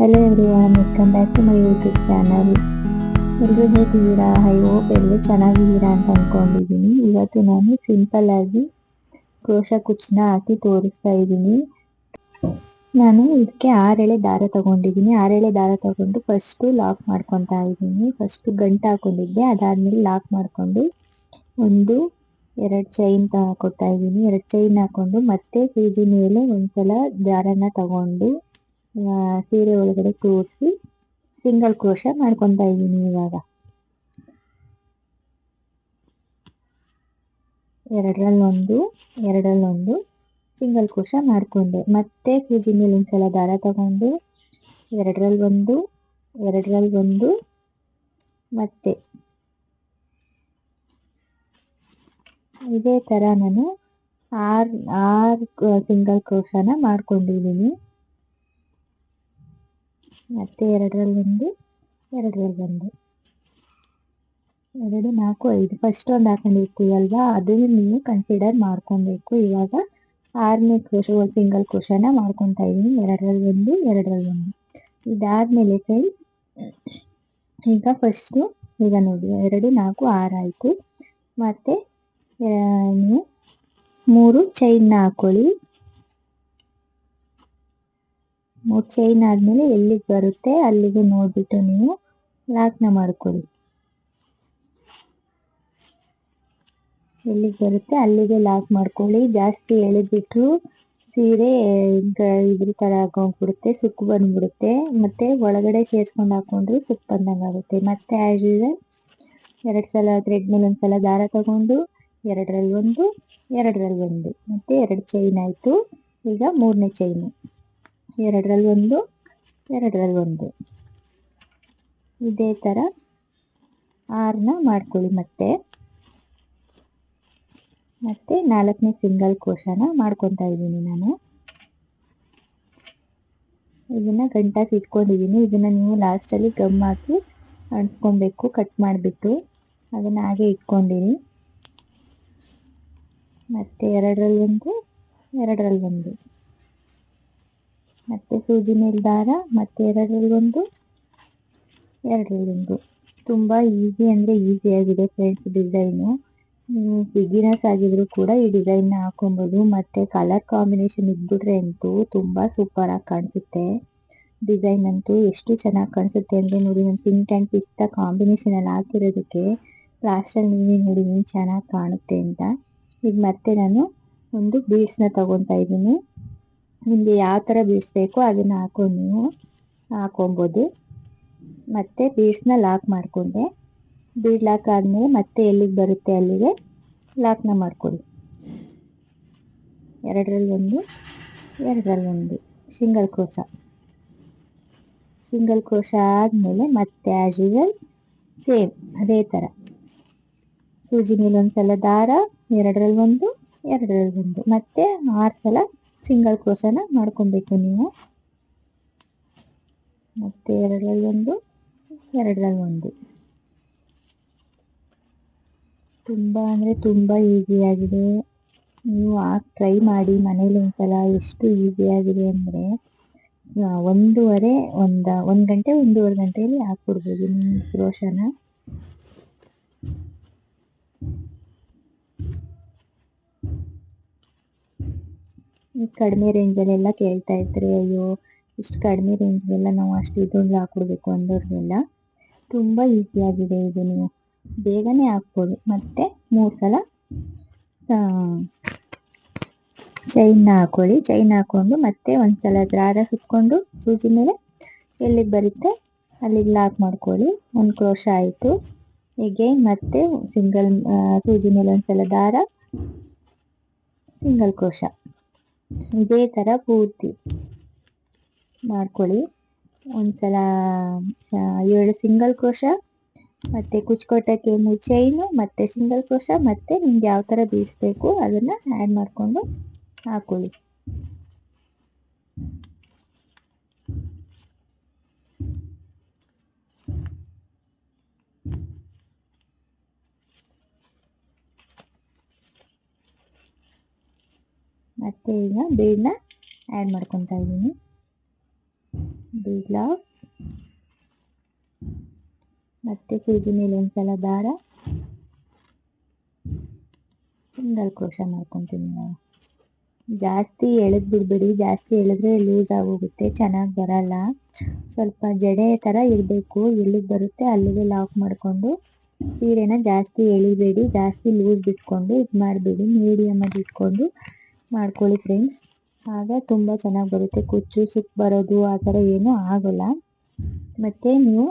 Hello everyone, welcome back to my YouTube channel. ಎಲ್ಲರೂ ಹೇಗಿದ್ದೀರಾ? I hope ಎಲ್ಲರೂ ಚೆನ್ನಾಗಿದ್ದೀರಾ ಅಂತ ಅಂದ್ಕೊಂಡಿದ್ದೀನಿ. ಇವತ್ತು ನಾನು ಸಿಂಪಲ್ ಆಗಿ ಕ್ರೋಶ ಕುಚ್ಚನ್ನ ಹಾಕಿ ತೋರಿಸ್ತಾ ಇದ್ದೀನಿ. ನಾನು ಇದಕ್ಕೆ 6 ಎಳೆ ದಾರ ತಗೊಂಡಿದ್ದೀನಿ. 6 ಎಳೆ ದಾರ ತಗೊಂಡು ಫಸ್ಟು ಲಾಕ್ ಮಾಡ್ಕೊತಾ ಇದ್ದೀನಿ. ಫಸ್ಟು ಗಂಟು ಹಾಕೊಂಡಿದ್ದೆ, ಅದಾದ್ಮೇಲೆ ಲಾಕ್ ಮಾಡಿಕೊಂಡು 1 2 ಚೈನ್ ಕೊಡ್ತಾ ಇದ್ದೀನಿ. 2 ಚೈನ್ ಹಾಕೊಂಡು ಮತ್ತೆ ಸೂಜಿ ಮೇಲೆ ಒಂದ್ಸಲ ದಾರನ ತಗೊಂಡು ಸೀರೆ ಒಳಗಡೆ ತೋರಿಸಿ ಸಿಂಗಲ್ ಕ್ರೋಶ ಮಾಡ್ಕೊತಾ ಇದ್ದೀನಿ. ಇವಾಗ ಎರಡರಲ್ಲೊಂದು ಸಿಂಗಲ್ ಕ್ರೋಶ ಮಾಡ್ಕೊಂಡೆ. ಮತ್ತೆ ಸೂಜಿ ಮೇಲೆ ಒಂದ್ಸಲ ದಾರ ತಗೊಂಡು ಎರಡರಲ್ಲೊಂದು ಮತ್ತೆ ಇದೇ ತರ ನಾನು 6 ಸಿಂಗಲ್ ಕ್ರೋಶನ ಮಾಡ್ಕೊಂಡಿದ್ದೀನಿ. ಮತ್ತೆ ಎರಡರಲ್ಲೊಂದು 2 4 5 ಫಸ್ಟ್ ಒಂದು ಹಾಕೊಂಡಿರ್ತೀವಲ್ವಾ, ಅದನ್ನು ನೀವು ಕನ್ಸಿಡರ್ ಮಾಡ್ಕೊಬೇಕು. ಇವಾಗ 6ನೇ ಕ್ರೋಶ ಸಿಂಗಲ್ ಕ್ರೋಶನ ಮಾಡ್ಕೊತಾ ಇದ್ದೀನಿ. ಎರಡರಲ್ಲೊಂದು ಇದಾದ್ಮೇಲೆ ಫ್ರೆಂಡ್ಸ್, ಈಗ ಫಸ್ಟು ಈಗ ನೋಡಿ 2 4 6 ಆಯಿತು. ಮತ್ತೆ ನೀವು 3 ಚೈನ್ನ ಹಾಕೊಳ್ಳಿ. 3 ಚೈನ್ ಆದ್ಮೇಲೆ ಎಲ್ಲಿಗೆ ಬರುತ್ತೆ ಅಲ್ಲಿಗೆ ನೋಡ್ಬಿಟ್ಟು ನೀವು ಲಾಕ್ನ ಮಾಡ್ಕೊಳ್ಳಿ. ಎಲ್ಲಿಗೆ ಬರುತ್ತೆ ಅಲ್ಲಿಗೆ ಲಾಕ್ ಮಾಡ್ಕೊಳ್ಳಿ. ಜಾಸ್ತಿ ಎಳೆದ್ಬಿಟ್ರು ಸೀರೆ ಇದ್ರ ತರ ಹಾಕೊಂಡ್ಬಿಡುತ್ತೆ, ಸುಕ್ಕು ಬಂದ್ಬಿಡುತ್ತೆ. ಮತ್ತೆ ಒಳಗಡೆ ಸೇರ್ಸ್ಕೊಂಡು ಹಾಕೊಂಡ್ರು ಸುಕ್ಕು ಬಂದಂಗೆ ಆಗುತ್ತೆ. ಮತ್ತೆ ಆಸ್ ಯೂಶುವಲ್ 2 ಸಲ ಥ್ರೆಡ್ ಮೇಲೆ ಒಂದ್ಸಲ ದಾರ ತಗೊಂಡು ಎರಡರಲ್ಲೊಂದು ಮತ್ತೆ 2 ಚೈನ್ ಆಯಿತು. ಈಗ 3ನೇ ಚೈನು, ಎರಡರಲ್ಲೊಂದು ಇದೇ ಥರ 6ನ ಮಾಡ್ಕೊಳ್ಳಿ. ಮತ್ತೆ 4ನೇ ಸಿಂಗಲ್ ಕ್ರೋಶನ ಮಾಡ್ಕೊತಾ ಇದ್ದೀನಿ. ನಾನು ಇದನ್ನ ಗಂಟಾಗಿ ಇಟ್ಕೊಂಡಿದ್ದೀನಿ. ಇದನ್ನ ನೀವು ಲಾಸ್ಟಲ್ಲಿ ಗಮ್ ಹಾಕಿ ಅಂಟಿಸ್ಕೊಬೇಕು, ಕಟ್ ಮಾಡಿಬಿಟ್ಟು ಅದನ್ನ ಹಾಗೆ ಇಟ್ಕೊಂಡಿರಿ. ಮತ್ತೆ ಎರಡರಲ್ಲೊಂದು ಮತ್ತೆ ಸೂಜಿ ಮೇಲೆ ದಾರ, ಮತ್ತೆ ಎರಡರಲ್ಲೊಂದು ತುಂಬ ಈಸಿ ಅಂದರೆ ಈಸಿ ಆಗಿದೆ ಫ್ರೆಂಡ್ಸ್. ಡಿಸೈನು ನೀವು ಬಿಗಿನರ್ಸ್ ಆಗಿದ್ರು ಕೂಡ ಈ ಡಿಸೈನ್ನ ಹಾಕೊಬೋದು. ಮತ್ತೆ ಕಲರ್ ಕಾಂಬಿನೇಷನ್ ಇದ್ಬಿಟ್ರೆ ಅಂತೂ ತುಂಬ ಸೂಪರಾಗಿ ಕಾಣಿಸುತ್ತೆ. ಡಿಸೈನ್ ಅಂತೂ ಎಷ್ಟು ಚೆನ್ನಾಗಿ ಕಾಣಿಸುತ್ತೆ ಅಂದರೆ ನೋಡಿ, ನಾನು ಪಿಂಕ್ ಆ್ಯಂಡ್ ಪಿಸ್ತಾ ಕಾಂಬಿನೇಷನಲ್ಲಿ ಹಾಕಿರೋದಕ್ಕೆ ಲಾಸ್ಟಲ್ಲಿ ನೀವೇ ನೋಡಿ ಏನು ಚೆನ್ನಾಗಿ ಕಾಣುತ್ತೆ ಅಂತ. ಈಗ ಮತ್ತೆ ನಾನು ಒಂದು ಬೀಡ್ಸ್ನ ತಗೊತಾ ಇದ್ದೀನಿ. ನಿಮಗೆ ಯಾವ ಥರ ಬೀಡ್ಸ್ ಬೇಕೋ ಅದನ್ನು ಹಾಕೊಂಡು ನೀವು ಹಾಕೊಬೋದು. ಮತ್ತೆ ಬೀಡ್ಸ್ನ ಲಾಕ್ ಮಾಡಿಕೊಂಡೆ. ಬೀಡ್ ಲಾಕ್ ಆದಮೇಲೆ ಮತ್ತೆ ಎಲ್ಲಿಗೆ ಬರುತ್ತೆ ಅಲ್ಲಿಗೆ ಲಾಕ್ನ ಮಾಡ್ಕೊಳ್ಳಿ. ಎರಡರಲ್ಲೊಂದು ಸಿಂಗಲ್ ಕ್ರೋಶ ಆದಮೇಲೆ ಮತ್ತೆ ಆಸ್ ಯೂಶುವಲ್ ಸೇಮ್ ಅದೇ ಥರ ಸೂಜಿ ಮೇಲೆ ಒಂದ್ಸಲ ದಾರ, ಎರಡರಲ್ಲೊಂದು ಮತ್ತೆ 6 ಸಲ ಸಿಂಗಲ್ ಕ್ರೋಶನ ಮಾಡ್ಕೊಬೇಕು ನೀವು. ಮತ್ತೆ ಎರಡರಲ್ಲೊಂದು ತುಂಬ ಅಂದರೆ ತುಂಬ ಈಸಿಯಾಗಿದೆ. ನೀವು ಟ್ರೈ ಮಾಡಿ ಮನೇಲಿ ಒಂದ್ಸಲ. ಎಷ್ಟು ಈಸಿಯಾಗಿದೆ ಅಂದರೆ ಒಂದು ಗಂಟೆ 1.5 ಗಂಟೆಯಲ್ಲಿ ಹಾಕ್ಬಿಡ್ಬೋದು ನಿಮ್ಮ ಕ್ರೋಶನ. ಕಡಿಮೆ ರೇಂಜಲ್ಲೆಲ್ಲ ಕೇಳ್ತಾ ಇರ್ತಾರೆ, ಅಯ್ಯೋ ಇಷ್ಟು ಕಡಿಮೆ ರೇಂಜ್ಗೆಲ್ಲ ನಾವು ಅಷ್ಟು ಇದೊಂದು ಹಾಕ್ಬಿಡ್ಬೇಕು ಅಂದವ್ರಿಗೆಲ್ಲ ತುಂಬ ಈಸಿಯಾಗಿದೆ ಇದು. ನೀವು ಬೇಗನೆ ಹಾಕ್ಬೋದು. ಮತ್ತೆ 3 ಸಲ ಚೈನ್ನ ಹಾಕೊಳ್ಳಿ. ಚೈನ್ ಹಾಕ್ಕೊಂಡು ಮತ್ತೆ ಒಂದ್ಸಲ ದಾರ ಸುತ್ತಕೊಂಡು ಸೂಜಿ ಮೇಲೆ ಎಲ್ಲಿಗೆ ಬರುತ್ತೆ ಅಲ್ಲಿಗೆ ಲಾಕ್ ಮಾಡ್ಕೊಳ್ಳಿ. 1 ಕ್ರೋಶ ಆಯಿತು. ಎಗೈನ್ ಮತ್ತೆ ಸೂಜಿ ಮೇಲೆ ಒಂದ್ಸಲ ದಾರ, ಸಿಂಗಲ್ ಕ್ರೋಶ ಇದೇ ಥರ ಪೂರ್ತಿ ಮಾಡ್ಕೊಳ್ಳಿ. ಒಂದ್ಸಲ 7 ಸಿಂಗಲ್ ಕ್ರೋಶ, ಮತ್ತೆ ಕುಚ್ಕೊಟ್ಟಕ್ಕೆ 3 ಚೈನು, ಮತ್ತೆ ಸಿಂಗಲ್ ಕ್ರೋಶ, ಮತ್ತೆ ನಿಮ್ಗೆ ಯಾವ ಥರ ಬೀಡಿಸ್ಬೇಕು ಅದನ್ನು ಆ್ಯಡ್ ಮಾಡಿಕೊಂಡು ಹಾಕೊಳ್ಳಿ. ಮತ್ತೆ ಈಗ ಬೀಡನ್ನ ಆ್ಯಡ್ ಮಾಡ್ಕೊತಾ ಇದ್ದೀನಿ. ಬಿಗ್ ಲಾಕ್, ಮತ್ತೆ ಸೂಜಿ ಮೇಲೆ ಒಂದ್ಸಲ ದಾರ, ಸಿಂಗಲ್ ಕ್ರೋಶ ಮಾಡ್ಕೊತೀನಿ ನಾವು. ಜಾಸ್ತಿ ಎಳೆದ್ ಬಿಡ್ಬೇಡಿ, ಜಾಸ್ತಿ ಎಳೆದ್ರೆ ಲೂಸ್ ಆಗೋಗುತ್ತೆ, ಚೆನ್ನಾಗಿ ಬರಲ್ಲ. ಸ್ವಲ್ಪ ಜಡೆ ತರ ಇರಬೇಕು, ಎಲ್ಲಿಗೆ ಬರುತ್ತೆ ಅಲ್ಲಿಗೆ ಲಾಕ್ ಮಾಡಿಕೊಂಡು ಸೀರೆನ ಜಾಸ್ತಿ ಎಳಿಬೇಡಿ, ಜಾಸ್ತಿ ಲೂಸ್ ಬಿಟ್ಕೊಂಡು ಇದು ಮಾಡಬೇಡಿ, ಮೀಡಿಯಮ್ ಆಗಿ ಇಟ್ಕೊಂಡು ಮಾಡ್ಕೊಳ್ಳಿ ಫ್ರೆಂಡ್ಸ್. ಆಗ ತುಂಬ ಚೆನ್ನಾಗಿ ಬರುತ್ತೆ. ಕುಚ್ಚು ಸುಕ್ ಬರೋದು ಆ ಥರ ಏನೂ ಆಗೋಲ್ಲ. ಮತ್ತು ನೀವು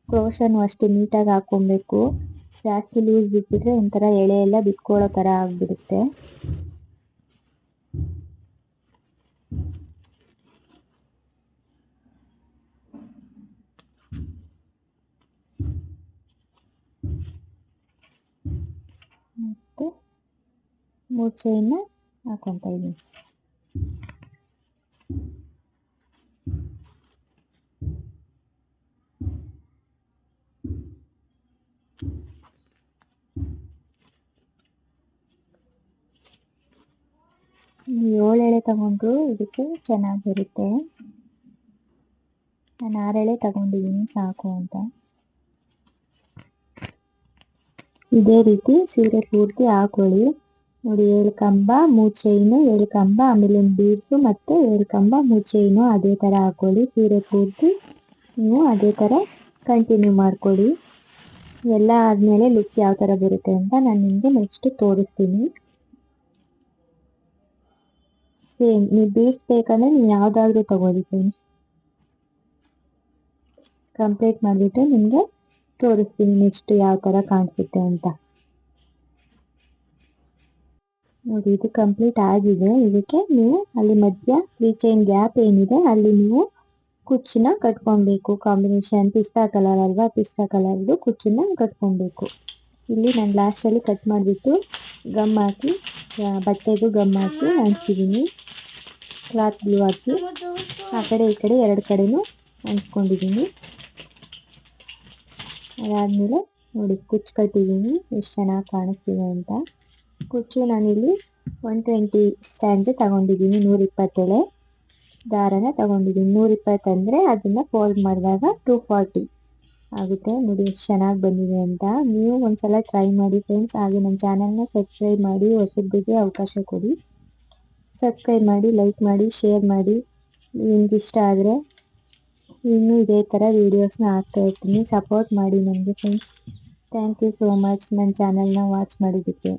ಕ್ರೋಶನೂ ಅಷ್ಟೇ ನೀಟಾಗಿ ಹಾಕ್ಕೊಬೇಕು. ಜಾಸ್ತಿ ಲೂಸ್ ಬಿಟ್ಬಿಟ್ರೆ ಒಂಥರ ಎಳೆ ಎಲ್ಲ ಬಿಟ್ಕೊಳ್ಳೋ ಥರ ಆಗಿಬಿಡುತ್ತೆ. ಮತ್ತು 3 ಚೈನ್ನ ಹಾಕೊತಾ ಇದ್ದೀನಿ. ನೀವು 7 ಎಳೆ ತಗೊಂಡ್ರು ಇದಕ್ಕೆ ಚೆನ್ನಾಗಿ ಬರುತ್ತೆ. ನಾನು 6 ಎಳೆ ತಗೊಂಡಿದ್ದೀನಿ ಸಾಕು ಅಂತ. ಇದೇ ರೀತಿ ಸೀರೆ ಪೂರ್ತಿ ಹಾಕೊಳ್ಳಿ. ನೋಡಿ 7 ಕಂಬ 3 ಚೈನು, 7 ಕಂಬ, ಆಮೇಲೆ ಒಂದು ಬೀಡ್ಸು, ಮತ್ತೆ 7 ಕಂಬ 3 ಚೈನು ಅದೇ ಥರ ಹಾಕೊಳ್ಳಿ. ಸೀರೆ ಪೂರ್ತಿ ನೀವು ಅದೇ ಥರ ಕಂಟಿನ್ಯೂ ಮಾಡ್ಕೊಳ್ಳಿ. ಎಲ್ಲ ಆದಮೇಲೆ ಲುಕ್ ಯಾವ ಥರ ಬರುತ್ತೆ ಅಂತ ನಾನು ನಿಮಗೆ ನೆಕ್ಸ್ಟ್ ತೋರಿಸ್ತೀನಿ. ಸೇಮ್ ನೀವು ಬೀಡ್ಸ್ ಬೇಕಂದರೆ ನೀವು ಯಾವುದಾದ್ರೂ ತಗೊಳ್ಳಿ ಫ್ರೆಂಡ್ಸ್. ಕಂಪ್ಲೀಟ್ ಮಾಡಿಬಿಟ್ಟು ನಿಮಗೆ ತೋರಿಸ್ತೀನಿ ನೆಕ್ಸ್ಟ್ ಯಾವ ಥರ ಕಾಣಿಸುತ್ತೆ ಅಂತ. ನೋಡಿ ಇದು ಕಂಪ್ಲೀಟ್ ಆಗಿದೆ. ಇದಕ್ಕೆ ನೀವು ಅಲ್ಲಿ ಮಧ್ಯ 3 ಚೈನ್ ಗ್ಯಾಪ್ ಏನಿದೆ ಅಲ್ಲಿ ನೀವು ಕುಚ್ಚನ್ನ ಕಟ್ಕೊಬೇಕು. ಕಾಂಬಿನೇಷನ್ ಪಿಸ್ತಾ ಕಲರ್ ಅಲ್ವಾ, ಪಿಸ್ತಾ ಕಲರ್ದು ಕುಚ್ಚನ್ನ ಕಟ್ಕೊಬೇಕು. ಇಲ್ಲಿ ನಾನು ಲಾಸ್ಟಲ್ಲಿ ಕಟ್ ಮಾಡಿಬಿಟ್ಟು ಗಮ್ ಹಾಕಿ, ಬಟ್ಟೆಗೂ ಗಮ್ ಹಾಕಿ ಅಂಟಿಸಿದ್ದೀನಿ. ಕ್ಲಾತ್ ಗ್ಲೂ ಹಾಕಿ ಆ ಕಡೆ ಈ ಕಡೆ 2 ಕಡೆನೂ ಅಂಟಿಸ್ಕೊಂಡಿದ್ದೀನಿ. ಅದಾದಮೇಲೆ ನೋಡಿ ಕುಚ್ಚು ಕಟ್ಟಿದ್ದೀನಿ, ಎಷ್ಟು ಚೆನ್ನಾಗಿ ಕಾಣಿಸ್ತಿದೆ ಅಂತ. ಕುಚ್ಚು ನಾನಿಲ್ಲಿ 120 ಸ್ಟ್ಯಾಂಡ್ಸ್ ತಗೊಂಡಿದ್ದೀನಿ, 120 ಎಳೆ ದಾರನ ತಗೊಂಡಿದ್ದೀನಿ. 120 ಅಂದರೆ ಅದನ್ನು ಫೋಲ್ಡ್ ಮಾಡಿದಾಗ 240 ಆಗುತ್ತೆ. ನೋಡಿ ಎಷ್ಟು ಚೆನ್ನಾಗಿ ಬಂದಿದೆ ಅಂತ. ನೀವು ಒಂದ್ಸಲ ಟ್ರೈ ಮಾಡಿ ಫ್ರೆಂಡ್ಸ್. ಹಾಗೆ ನನ್ನ ಚಾನಲ್ನ ಸಬ್ಸ್ಕ್ರೈಬ್ ಮಾಡಿ, ಹೊಸಬ್ರಿಗೆ ಅವಕಾಶ ಕೊಡಿ. ಸಬ್ಸ್ಕ್ರೈಬ್ ಮಾಡಿ, ಲೈಕ್ ಮಾಡಿ, ಶೇರ್ ಮಾಡಿ. ನಿಮ್ಗೆ ಇಷ್ಟ ಆದರೆ ಇನ್ನೂ ಇದೇ ಥರ ವೀಡಿಯೋಸ್ನ ಹಾಕ್ತಾ ಇರ್ತೀನಿ. ಸಪೋರ್ಟ್ ಮಾಡಿ ನನಗೆ friends. Thank you so much ನನ್ನ ಚಾನಲ್ನ ವಾಚ್ ಮಾಡಿದ್ದಕ್ಕೆ.